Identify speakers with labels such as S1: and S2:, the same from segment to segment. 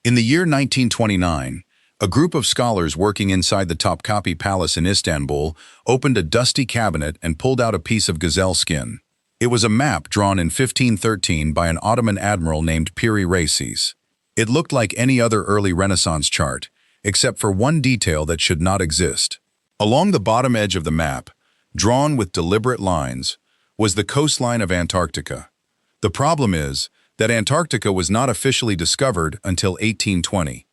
S1: In the year 1929, a group of scholars working inside the Topkapi Palace in Istanbul opened a dusty cabinet and pulled out a piece of gazelle skin. It was a map drawn in 1513 by an Ottoman admiral named Piri Reis. It looked like any other early Renaissance chart, except for one detail that should not exist. Along the bottom edge of the map, drawn with deliberate lines, was the coastline of Antarctica. The problem is that Antarctica was not officially discovered until 1820,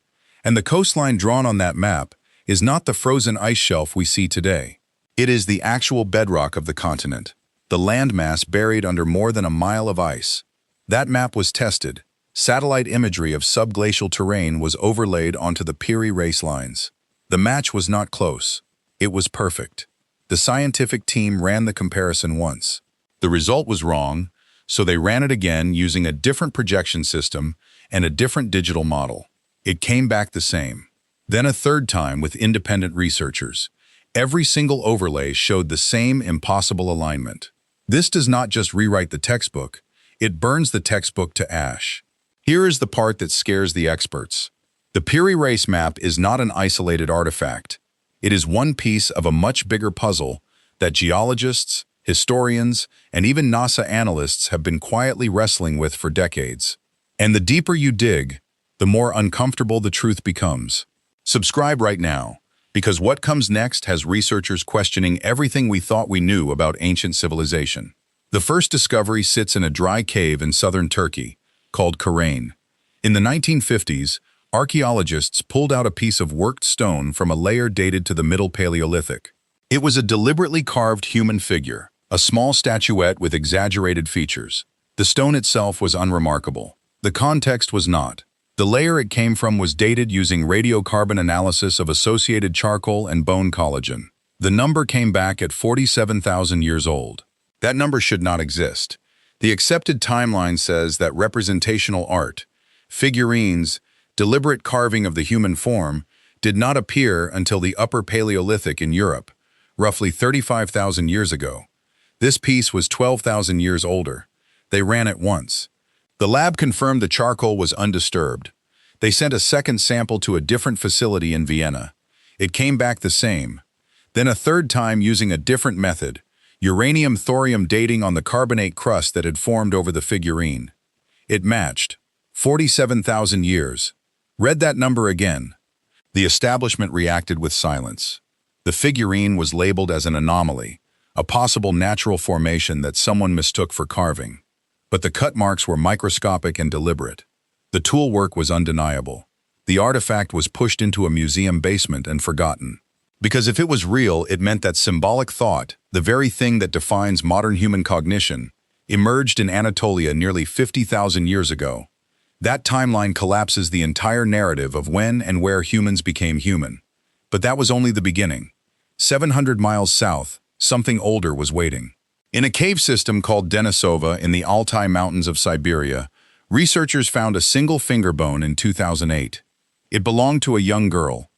S1: and the coastline drawn on that map is not the frozen ice shelf we see today. It is the actual bedrock of the continent, the landmass buried under more than a mile of ice. That map was tested. Satellite imagery of subglacial terrain was overlaid onto the Piri Reis lines. The match was not close. It was perfect. The scientific team ran the comparison once. The result was wrong, so they ran it again using a different projection system and a different digital model. It came back the same. Then a third time with independent researchers. Every single overlay showed the same impossible alignment. This does not just rewrite the textbook, it burns the textbook to ash. Here is the part that scares the experts. The Piri Reis map is not an isolated artifact. It is one piece of a much bigger puzzle that geologists, historians, and even NASA analysts have been quietly wrestling with for decades. And the deeper you dig, the more uncomfortable the truth becomes. Subscribe right now, because what comes next has researchers questioning everything we thought we knew about ancient civilization. The first discovery sits in a dry cave in southern Turkey, called Karain. In the 1950s, archaeologists pulled out a piece of worked stone from a layer dated to the Middle Paleolithic. It was a deliberately carved human figure, a small statuette with exaggerated features. The stone itself was unremarkable. The context was not. The layer it came from was dated using radiocarbon analysis of associated charcoal and bone collagen. The number came back at 47,000 years old. That number should not exist. The accepted timeline says that representational art, figurines, deliberate carving of the human form, did not appear until the Upper Paleolithic in Europe, roughly 35,000 years ago. This piece was 12,000 years older. They ran it once. The lab confirmed the charcoal was undisturbed. They sent a second sample to a different facility in Vienna. It came back the same. Then a third time using a different method, uranium-thorium dating on the carbonate crust that had formed over the figurine. It matched. 47,000 years. Read that number again. The establishment reacted with silence. The figurine was labeled as an anomaly, a possible natural formation that someone mistook for carving. But the cut marks were microscopic and deliberate. The tool work was undeniable. The artifact was pushed into a museum basement and forgotten. Because if it was real, it meant that symbolic thought, the very thing that defines modern human cognition, emerged in Anatolia nearly 50,000 years ago. That timeline collapses the entire narrative of when and where humans became human. But that was only the beginning. 700 miles south, something older was waiting. In a cave system called Denisova in the Altai Mountains of Siberia, researchers found a single finger bone in 2008. It belonged to a young girl.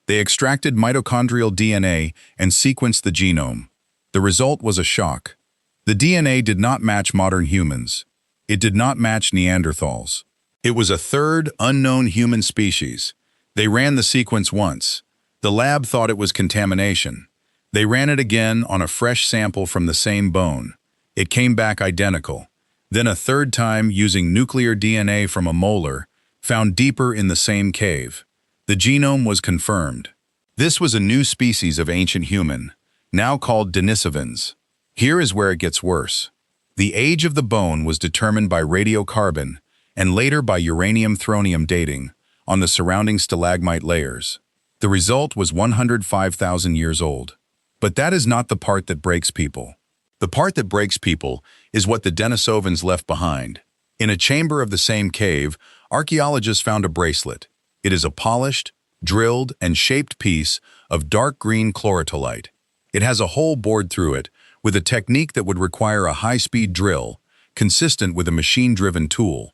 S1: They extracted mitochondrial DNA and sequenced the genome. The result was a shock. The DNA did not match modern humans. It did not match Neanderthals. It was a third, unknown human species. They ran the sequence once. The lab thought it was contamination. They ran it again on a fresh sample from the same bone. It came back identical. Then a third time using nuclear DNA from a molar, found deeper in the same cave. The genome was confirmed. This was a new species of ancient human, now called Denisovans. Here is where it gets worse. The age of the bone was determined by radiocarbon and later by uranium-thorium dating on the surrounding stalagmite layers. The result was 105,000 years old. But that is not the part that breaks people. The part that breaks people is what the Denisovans left behind. In a chamber of the same cave, archaeologists found a bracelet. It is a polished, drilled, and shaped piece of dark green chloratolite. It has a hole bored through it with a technique that would require a high-speed drill, consistent with a machine-driven tool.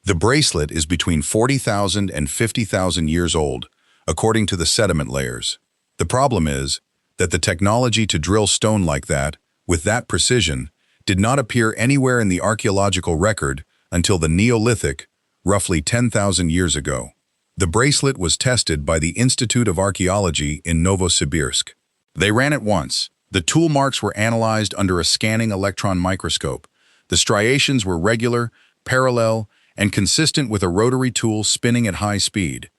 S1: The bracelet is between 40,000 and 50,000 years old, according to the sediment layers. The problem is that the technology to drill stone like that, with that precision, did not appear anywhere in the archaeological record until the Neolithic, roughly 10,000 years ago. The bracelet was tested by the Institute of Archaeology in Novosibirsk. They ran it once. The tool marks were analyzed under a scanning electron microscope. The striations were regular, parallel, and consistent with a rotary tool spinning at high speed.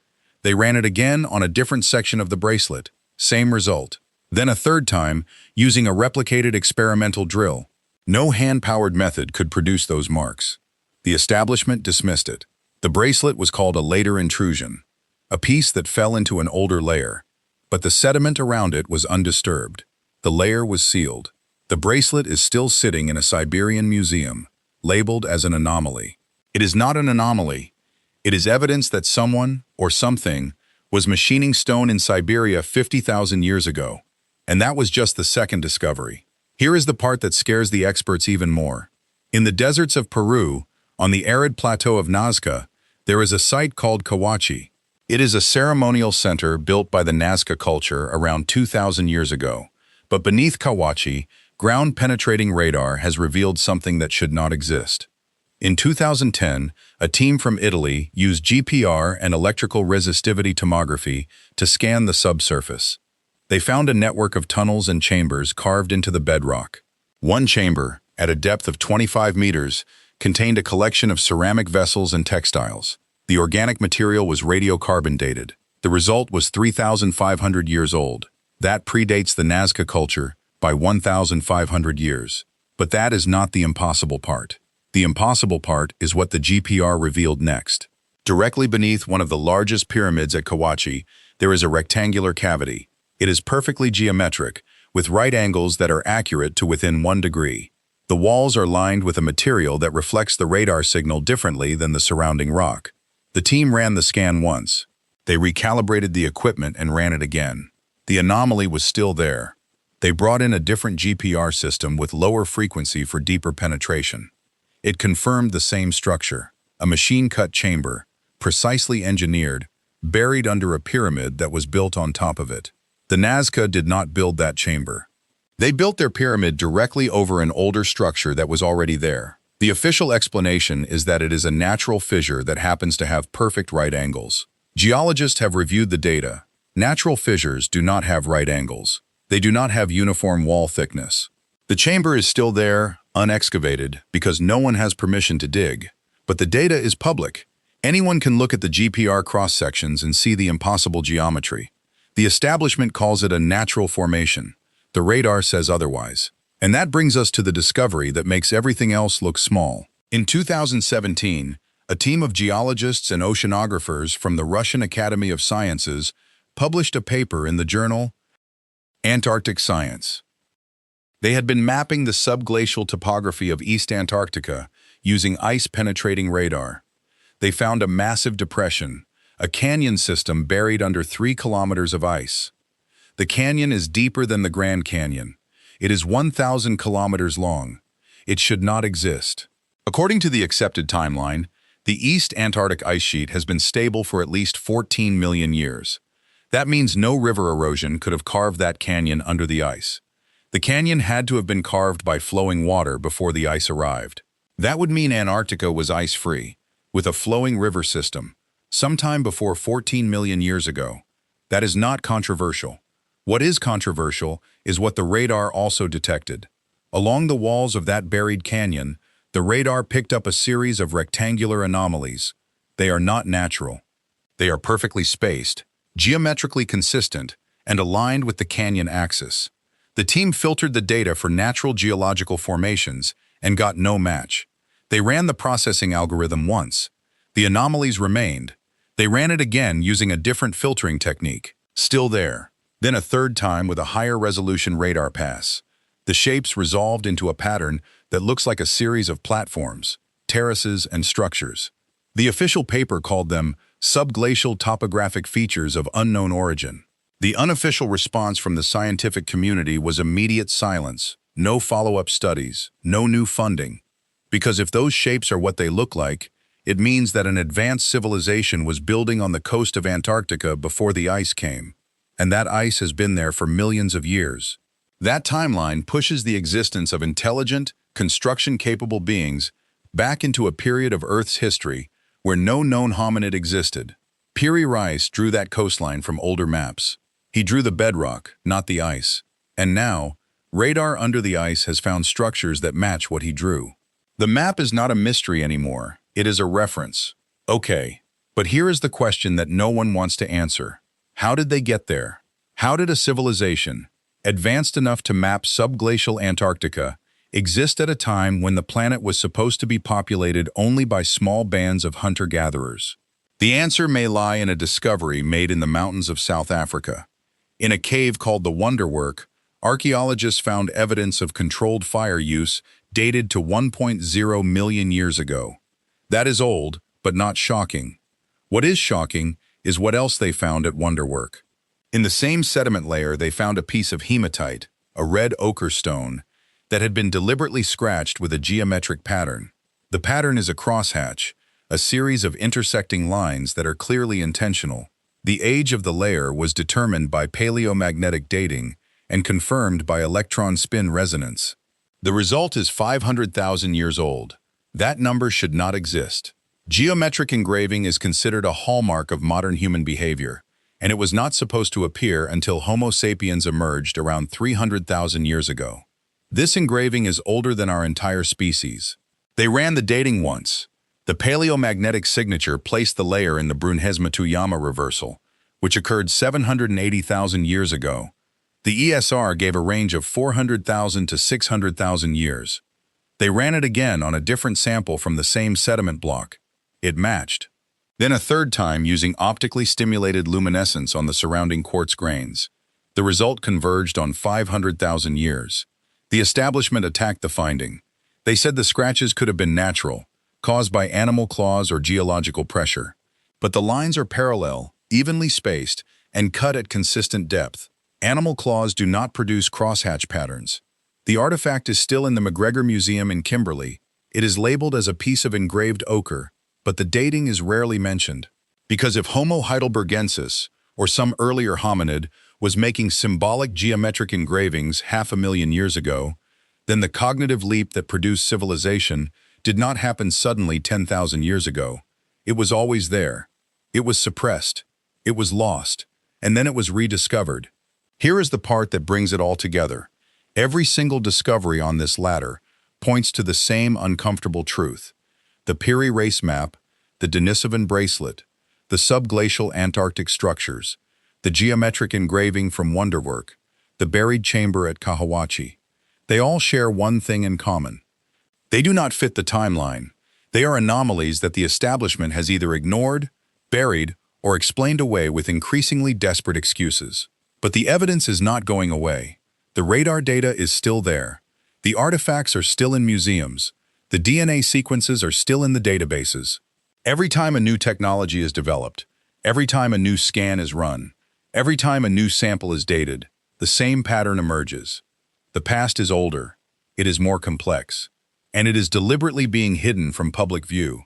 S1: They ran it again on a different section of the bracelet. Same result. Then a third time, using a replicated experimental drill. No hand-powered method could produce those marks. The establishment dismissed it. The bracelet was called a later intrusion, a piece that fell into an older layer. But the sediment around it was undisturbed. The layer was sealed. The bracelet is still sitting in a Siberian museum, labeled as an anomaly. It is not an anomaly. It is evidence that someone, or something, was machining stone in Siberia 50,000 years ago. And that was just the second discovery. Here is the part that scares the experts even more. In the deserts of Peru, on the arid plateau of Nazca, there is a site called Kawachi. It is a ceremonial center built by the Nazca culture around 2,000 years ago. But beneath Kawachi, ground-penetrating radar has revealed something that should not exist. In 2010, a team from Italy used GPR and electrical resistivity tomography to scan the subsurface. They found a network of tunnels and chambers carved into the bedrock. One chamber, at a depth of 25 meters, contained a collection of ceramic vessels and textiles. The organic material was radiocarbon dated. The result was 3,500 years old. That predates the Nazca culture by 1,500 years. But that is not the impossible part. The impossible part is what the GPR revealed next. Directly beneath one of the largest pyramids at Kawachi, there is a rectangular cavity. It is perfectly geometric, with right angles that are accurate to within 1 degree. The walls are lined with a material that reflects the radar signal differently than the surrounding rock. The team ran the scan once. They recalibrated the equipment and ran it again. The anomaly was still there. They brought in a different GPR system with lower frequency for deeper penetration. It confirmed the same structure, a machine-cut chamber, precisely engineered, buried under a pyramid that was built on top of it. The Nazca did not build that chamber. They built their pyramid directly over an older structure that was already there. The official explanation is that it is a natural fissure that happens to have perfect right angles. Geologists have reviewed the data. Natural fissures do not have right angles. They do not have uniform wall thickness. The chamber is still there, unexcavated, because no one has permission to dig. But the data is public. Anyone can look at the GPR cross-sections and see the impossible geometry. The establishment calls it a natural formation. The radar says otherwise. And that brings us to the discovery that makes everything else look small. In 2017, a team of geologists and oceanographers from the Russian Academy of Sciences published a paper in the journal Antarctic Science. They had been mapping the subglacial topography of East Antarctica using ice-penetrating radar. They found a massive depression, a canyon system buried under 3 kilometers of ice. The canyon is deeper than the Grand Canyon. It is 1,000 kilometers long. It should not exist. According to the accepted timeline, the East Antarctic ice sheet has been stable for at least 14 million years. That means no river erosion could have carved that canyon under the ice. The canyon had to have been carved by flowing water before the ice arrived. That would mean Antarctica was ice-free, with a flowing river system, sometime before 14 million years ago. That is not controversial. What is controversial is what the radar also detected. Along the walls of that buried canyon, the radar picked up a series of rectangular anomalies. They are not natural. They are perfectly spaced, geometrically consistent, and aligned with the canyon axis. The team filtered the data for natural geological formations and got no match. They ran the processing algorithm once. The anomalies remained. They ran it again using a different filtering technique. Still there. Then a third time with a higher resolution radar pass. The shapes resolved into a pattern that looks like a series of platforms, terraces, and structures. The official paper called them subglacial topographic features of unknown origin. The unofficial response from the scientific community was immediate silence, no follow-up studies, no new funding. Because if those shapes are what they look like, it means that an advanced civilization was building on the coast of Antarctica before the ice came. And that ice has been there for millions of years. That timeline pushes the existence of intelligent, construction-capable beings back into a period of Earth's history where no known hominid existed. Piri Reis drew that coastline from older maps. He drew the bedrock, not the ice. And now, radar under the ice has found structures that match what he drew. The map is not a mystery anymore. It is a reference. Okay, but here is the question that no one wants to answer. How did they get there? How did a civilization, advanced enough to map subglacial Antarctica, exist at a time when the planet was supposed to be populated only by small bands of hunter-gatherers? The answer may lie in a discovery made in the mountains of South Africa. In a cave called the Wonderwork, archaeologists found evidence of controlled fire use dated to 1.0 million years ago. That is old, but not shocking. What is shocking is what else they found at Wonderwork. In the same sediment layer, they found a piece of hematite, a red ochre stone, that had been deliberately scratched with a geometric pattern. The pattern is a crosshatch, a series of intersecting lines that are clearly intentional. The age of the layer was determined by paleomagnetic dating and confirmed by electron spin resonance. The result is 500,000 years old. That number should not exist. Geometric engraving is considered a hallmark of modern human behavior, and it was not supposed to appear until Homo sapiens emerged around 300,000 years ago. This engraving is older than our entire species. They ran the dating once. The paleomagnetic signature placed the layer in the Brunhes-Matuyama reversal, which occurred 780,000 years ago. The ESR gave a range of 400,000 to 600,000 years. They ran it again on a different sample from the same sediment block. It matched. Then a third time using optically stimulated luminescence on the surrounding quartz grains. The result converged on 500,000 years. The establishment attacked the finding. They said the scratches could have been natural, caused by animal claws or geological pressure. But the lines are parallel, evenly spaced, and cut at consistent depth. Animal claws do not produce crosshatch patterns. The artifact is still in the McGregor Museum in Kimberley. It is labeled as a piece of engraved ochre, but the dating is rarely mentioned. Because if Homo heidelbergensis, or some earlier hominid, was making symbolic geometric engravings 500,000 years ago, then the cognitive leap that produced civilization did not happen suddenly 10,000 years ago. It was always there. It was suppressed. It was lost. And then it was rediscovered. Here is the part that brings it all together. Every single discovery on this ladder points to the same uncomfortable truth. The Piri Reis map, the Denisovan bracelet, the subglacial Antarctic structures, the geometric engraving from Wonderwork, the buried chamber at Kahawachi. They all share one thing in common. They do not fit the timeline. They are anomalies that the establishment has either ignored, buried, or explained away with increasingly desperate excuses. But the evidence is not going away. The radar data is still there. The artifacts are still in museums. The DNA sequences are still in the databases. Every time a new technology is developed, every time a new scan is run, every time a new sample is dated, the same pattern emerges. The past is older. It is more complex. And it is deliberately being hidden from public view,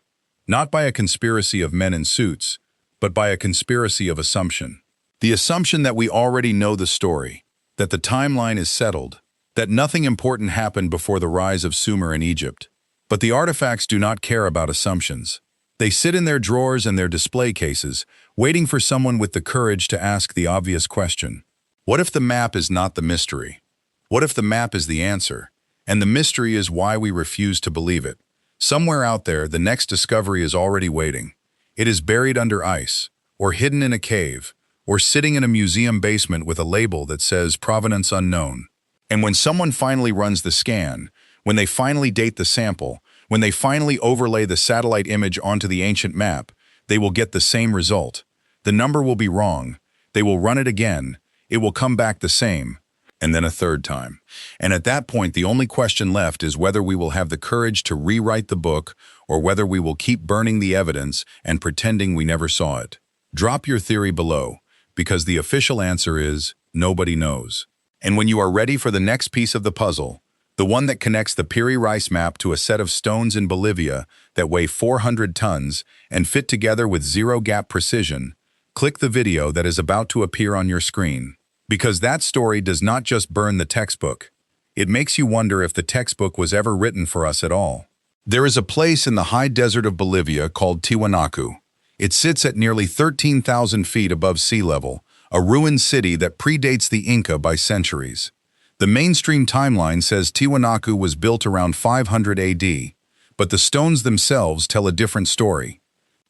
S1: not by a conspiracy of men in suits, but by a conspiracy of assumption. The assumption that we already know the story, that the timeline is settled, that nothing important happened before the rise of Sumer in Egypt. But the artifacts do not care about assumptions. They sit in their drawers and their display cases, waiting for someone with the courage to ask the obvious question. What if the map is not the mystery? What if the map is the answer? And the mystery is why we refuse to believe it. Somewhere out there, the next discovery is already waiting. It is buried under ice, or hidden in a cave, or sitting in a museum basement with a label that says provenance unknown. And when someone finally runs the scan, when they finally date the sample, when they finally overlay the satellite image onto the ancient map, they will get the same result. The number will be wrong. They will run it again. It will come back the same. And then a third time. And at that point, the only question left is whether we will have the courage to rewrite the book or whether we will keep burning the evidence and pretending we never saw it. Drop your theory below, because the official answer is nobody knows. And when you are ready for the next piece of the puzzle, the one that connects the Piri Reis map to a set of stones in Bolivia that weigh 400 tons and fit together with zero-gap precision, click the video that is about to appear on your screen. Because that story does not just burn the textbook. It makes you wonder if the textbook was ever written for us at all. There is a place in the high desert of Bolivia called Tiwanaku. It sits at nearly 13,000 feet above sea level, a ruined city that predates the Inca by centuries. The mainstream timeline says Tiwanaku was built around 500 AD, but the stones themselves tell a different story.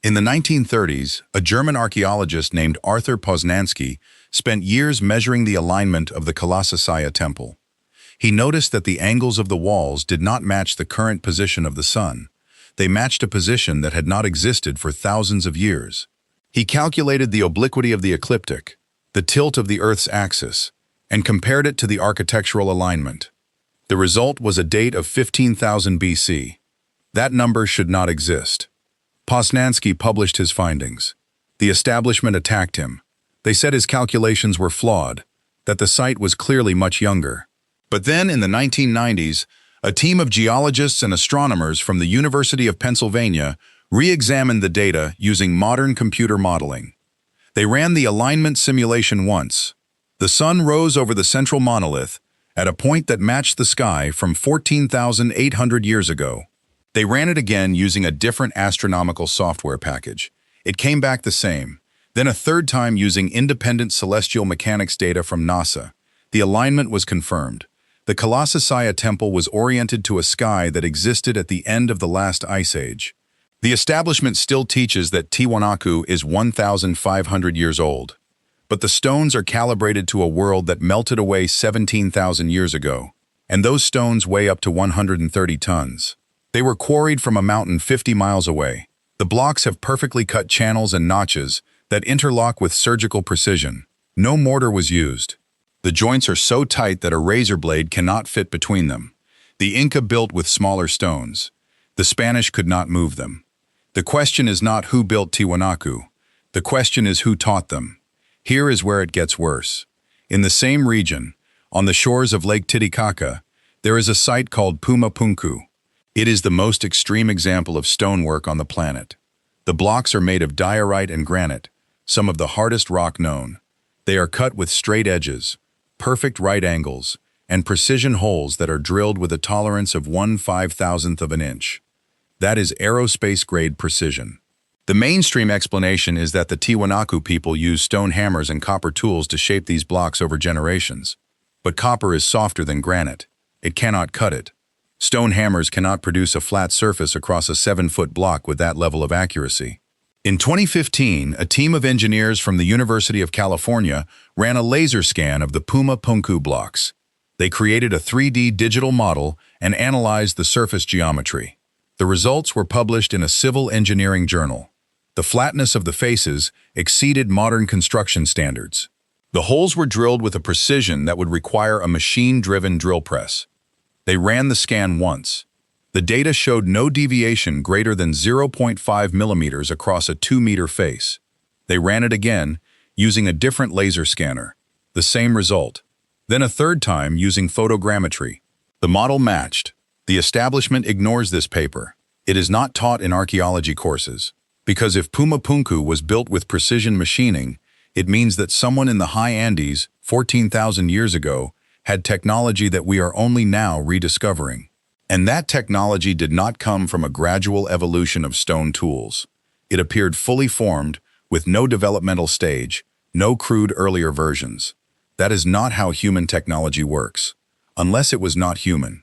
S1: In the 1930s, a German archaeologist named Arthur Poznański spent years measuring the alignment of the Colosseum temple. He noticed that the angles of the walls did not match the current position of the sun. They matched a position that had not existed for thousands of years. He calculated the obliquity of the ecliptic, the tilt of the Earth's axis, and compared it to the architectural alignment. The result was a date of 15,000 BC. That number should not exist. Poznański published his findings. The establishment attacked him. They said his calculations were flawed, that the site was clearly much younger. But then, in the 1990s, a team of geologists and astronomers from the University of Pennsylvania re-examined the data using modern computer modeling. They ran the alignment simulation once. The sun rose over the central monolith at a point that matched the sky from 14,800 years ago. They ran it again using a different astronomical software package. It came back the same. Then a third time using independent celestial mechanics data from NASA. The alignment was confirmed. The Colosseum temple was oriented to a sky that existed at the end of the last ice age. The establishment still teaches that Tiwanaku is 1,500 years old. But the stones are calibrated to a world that melted away 17,000 years ago. And those stones weigh up to 130 tons. They were quarried from a mountain 50 miles away. The blocks have perfectly cut channels and notches that interlock with surgical precision. No mortar was used. The joints are so tight that a razor blade cannot fit between them. The Inca built with smaller stones. The Spanish could not move them. The question is not who built Tiwanaku. The question is who taught them. Here is where it gets worse. In the same region, on the shores of Lake Titicaca, there is a site called Pumapunku. It is the most extreme example of stonework on the planet. The blocks are made of diorite and granite, some of the hardest rock known. They are cut with straight edges, perfect right angles, and precision holes that are drilled with a tolerance of 1/5000th of an inch. That is aerospace-grade precision. The mainstream explanation is that the Tiwanaku people used stone hammers and copper tools to shape these blocks over generations. But copper is softer than granite. It cannot cut it. Stone hammers cannot produce a flat surface across a 7-foot block with that level of accuracy. In 2015, a team of engineers from the University of California ran a laser scan of the Pumapunku blocks. They created a 3D digital model and analyzed the surface geometry. The results were published in a civil engineering journal. The flatness of the faces exceeded modern construction standards. The holes were drilled with a precision that would require a machine-driven drill press. They ran the scan once. The data showed no deviation greater than 0.5 millimeters across a 2-meter face. They ran it again, using a different laser scanner. The same result. Then a third time using photogrammetry. The model matched. The establishment ignores this paper. It is not taught in archaeology courses. Because if Pumapunku was built with precision machining, it means that someone in the high Andes, 14,000 years ago, had technology that we are only now rediscovering. And that technology did not come from a gradual evolution of stone tools. It appeared fully formed, with no developmental stage, no crude earlier versions. That is not how human technology works, unless it was not human.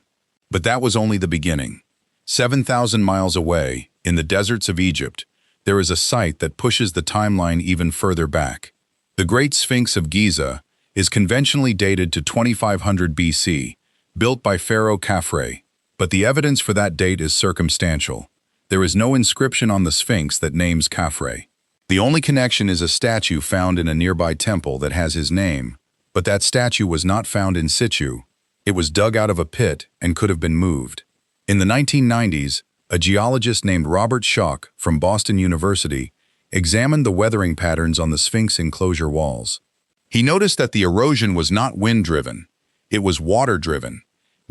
S1: But that was only the beginning. 7,000 miles away, in the deserts of Egypt, there is a site that pushes the timeline even further back. The Great Sphinx of Giza is conventionally dated to 2500 BC, built by Pharaoh Khafre, but the evidence for that date is circumstantial. There is no inscription on the Sphinx that names Khafre. The only connection is a statue found in a nearby temple that has his name, but that statue was not found in situ. It was dug out of a pit and could have been moved. In the 1990s, a geologist named Robert Schoch from Boston University examined the weathering patterns on the Sphinx enclosure walls. He noticed that the erosion was not wind-driven, it was water-driven.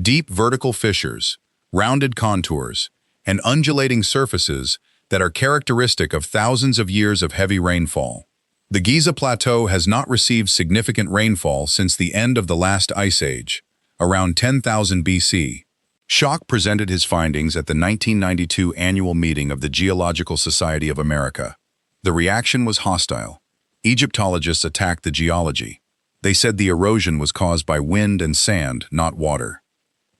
S1: Deep vertical fissures, rounded contours, and undulating surfaces that are characteristic of thousands of years of heavy rainfall. The Giza Plateau has not received significant rainfall since the end of the last ice age, around 10,000 BC. Schoch presented his findings at the 1992 annual meeting of the Geological Society of America. The reaction was hostile. Egyptologists attacked the geology. They said the erosion was caused by wind and sand, not water.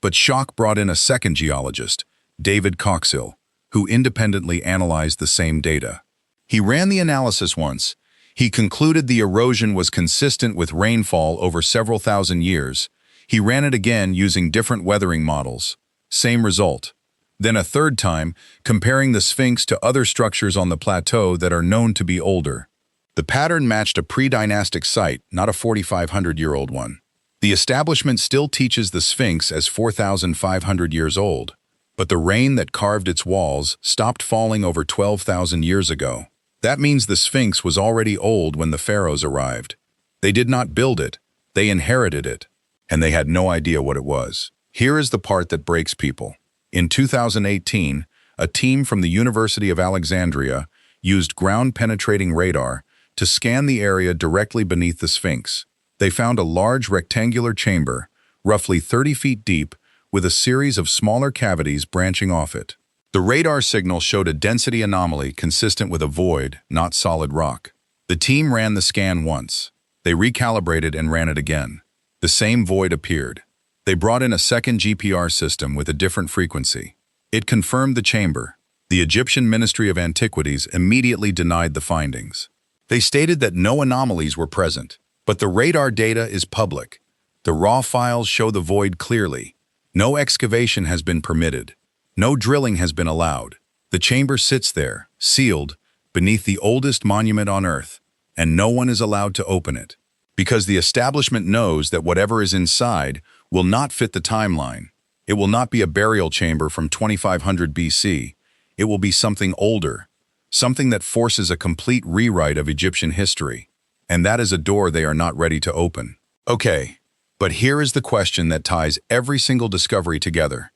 S1: But shock brought in a second geologist, David Coxill, who independently analyzed the same data. He ran the analysis once. He concluded the erosion was consistent with rainfall over several thousand years. He ran it again using different weathering models. Same result. Then a third time, comparing the Sphinx to other structures on the plateau that are known to be older. The pattern matched a pre-dynastic site, not a 4,500-year-old one. The establishment still teaches the Sphinx as 4,500 years old, but the rain that carved its walls stopped falling over 12,000 years ago. That means the Sphinx was already old when the pharaohs arrived. They did not build it, they inherited it, and they had no idea what it was. Here is the part that breaks people. In 2018, a team from the University of Alexandria used ground-penetrating radar to scan the area directly beneath the Sphinx. They found a large rectangular chamber, roughly 30 feet deep, with a series of smaller cavities branching off it. The radar signal showed a density anomaly consistent with a void, not solid rock. The team ran the scan once. They recalibrated and ran it again. The same void appeared. They brought in a second GPR system with a different frequency. It confirmed the chamber. The Egyptian Ministry of Antiquities immediately denied the findings. They stated that no anomalies were present. But the radar data is public. The raw files show the void clearly. No excavation has been permitted. No drilling has been allowed. The chamber sits there, sealed, beneath the oldest monument on Earth, and no one is allowed to open it. Because the establishment knows that whatever is inside will not fit the timeline. It will not be a burial chamber from 2500 BC. It will be something older, something that forces a complete rewrite of Egyptian history. And that is a door they are not ready to open. Okay, but here is the question that ties every single discovery together.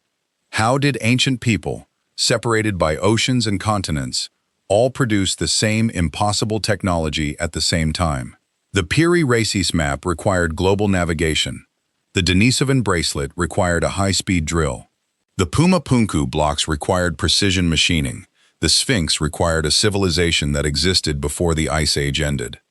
S1: How did ancient people, separated by oceans and continents, all produce the same impossible technology at the same time? The Piri Reis map required global navigation. The Denisovan bracelet required a high-speed drill. The Puma Punku blocks required precision machining. The Sphinx required a civilization that existed before the Ice Age ended.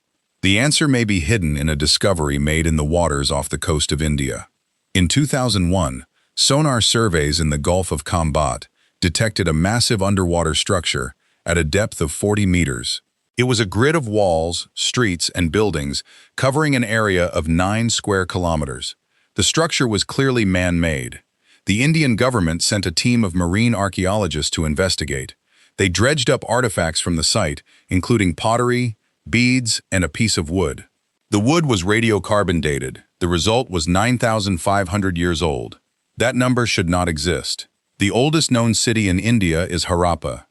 S1: The answer may be hidden in a discovery made in the waters off the coast of India. In 2001, sonar surveys in the Gulf of Kambat detected a massive underwater structure at a depth of 40 meters. It was a grid of walls, streets, and buildings covering an area of 9 square kilometers. The structure was clearly man-made. The Indian government sent a team of marine archaeologists to investigate. They dredged up artifacts from the site, including pottery, beads, and a piece of wood. The wood was radiocarbon dated. The result was 9,500 years old. That number should not exist. The oldest known city in India is Harappa,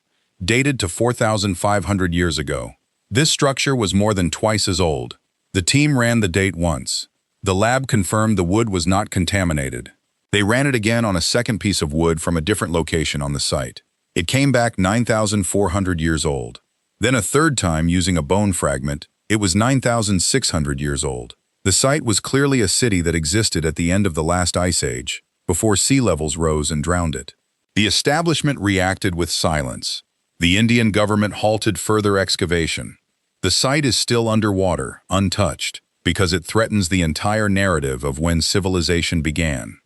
S1: dated to 4,500 years ago. This structure was more than twice as old. The team ran the date once. The lab confirmed the wood was not contaminated. They ran it again on a second piece of wood from a different location on the site. It came back 9,400 years old. Then a third time using a bone fragment, it was 9,600 years old. The site was clearly a city that existed at the end of the last ice age, before sea levels rose and drowned it. The establishment reacted with silence. The Indian government halted further excavation. The site is still underwater, untouched, because it threatens the entire narrative of when civilization began.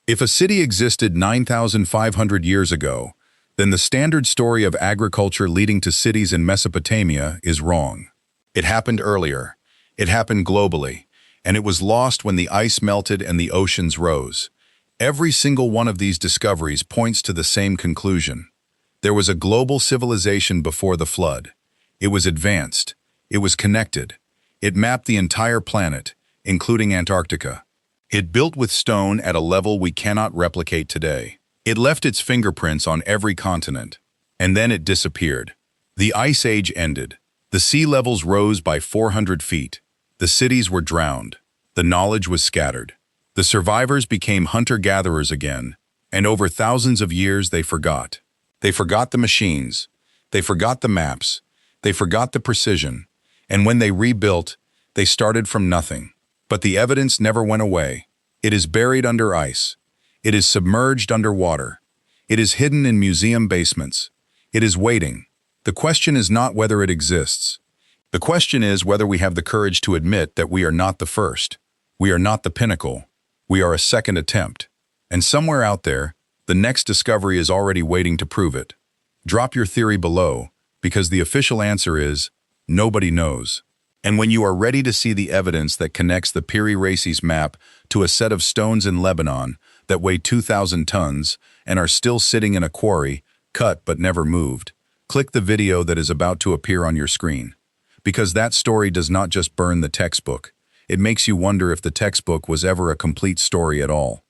S1: If a city existed 9,500 years ago, then the standard story of agriculture leading to cities in Mesopotamia is wrong. It happened earlier. It happened globally, and it was lost when the ice melted and the oceans rose. Every single one of these discoveries points to the same conclusion. There was a global civilization before the flood. It was advanced. It was connected. It mapped the entire planet, including Antarctica. It built with stone at a level we cannot replicate today. It left its fingerprints on every continent, and then it disappeared. The Ice Age ended. The sea levels rose by 400 feet. The cities were drowned. The knowledge was scattered. The survivors became hunter-gatherers again, and over thousands of years they forgot. They forgot the machines. They forgot the maps. They forgot the precision. And when they rebuilt, they started from nothing. But the evidence never went away. It is buried under ice. It is submerged under water. It is hidden in museum basements. It is waiting. The question is not whether it exists. The question is whether we have the courage to admit that we are not the first. We are not the pinnacle. We are a second attempt. And somewhere out there, the next discovery is already waiting to prove it. Drop your theory below, because the official answer is, nobody knows. And when you are ready to see the evidence that connects the Piri Reis map to a set of stones in Lebanon that weigh 2,000 tons and are still sitting in a quarry, cut but never moved, click the video that is about to appear on your screen. Because that story does not just burn the textbook, it makes you wonder if the textbook was ever a complete story at all.